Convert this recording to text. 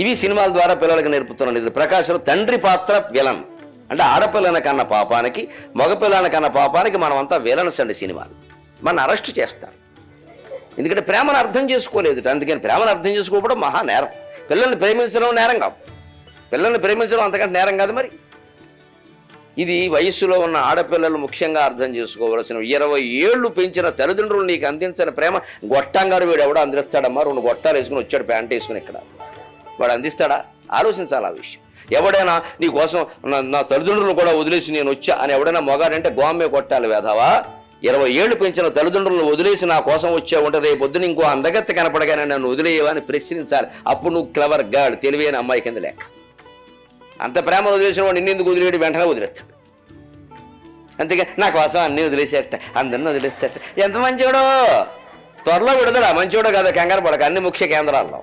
ఇవి సినిమాల ద్వారా పిల్లలకి నేర్పుతున్నాను. ఇది ప్రకాశ్లో తండ్రి పాత్ర విలన్ అంటే ఆడపిల్లన కన్న పాపానికి మగపిల్లన కన్న పాపానికి మనమంతా విలన్స్ అండి. సినిమాలు మన అరెస్ట్ చేస్తారు, ఎందుకంటే ప్రేమను అర్థం చేసుకోలేదు. అందుకని ప్రేమను అర్థం చేసుకోవడం మహా నేరం. పిల్లల్ని ప్రేమించడం నేరం కాదు, పిల్లల్ని ప్రేమించడం అంతకంటే నేరం కాదు. మరి ఇది వయస్సులో ఉన్న ఆడపిల్లలు ముఖ్యంగా అర్థం చేసుకోవలసిన 20 ఏళ్ళు పెంచిన తల్లిదండ్రులు నీకు అందించిన ప్రేమ గొట్టంగారు వీడు ఎవడో అందిస్తాడమ్మా. 2 గొట్టాలు వేసుకుని వచ్చాడు, ప్యాంట్ వేసుకుని ఇక్కడ వాడు అందిస్తాడా? ఆలోచించాలి ఆ విషయం. ఎవడైనా నీ కోసం నా తల్లిదండ్రులు కూడా వదిలేసి నేను వచ్చా అని ఎవడైనా మొగాడంటే గోమే కొట్టాలి వేధవా. 20 ఏళ్ళు పెంచిన తల్లిదండ్రులను వదిలేసి నా కోసం వచ్చా ఉంటే రేపు పొద్దున ఇంకో అందగత్తి కనపడగానే నన్ను వదిలేయవా అని ప్రశ్నించాలి. అప్పుడు నువ్వు క్లవర్ గర్ల్, తెలివైన అమ్మాయి కింద లేక. అంత ప్రేమ వదిలేసిన వాడు నిన్నెందుకు వదిలేడు? వెంటనే వదిలేస్తాడు. అంతేగా నా కోసం అన్నీ వదిలేసేట, అందరిని వదిలేస్తాట. ఎంత మంచోడో! త్వరలో విడుదల. మంచోడో కదా, కంగారు పడక, అన్ని ముఖ్య కేంద్రాల్లో.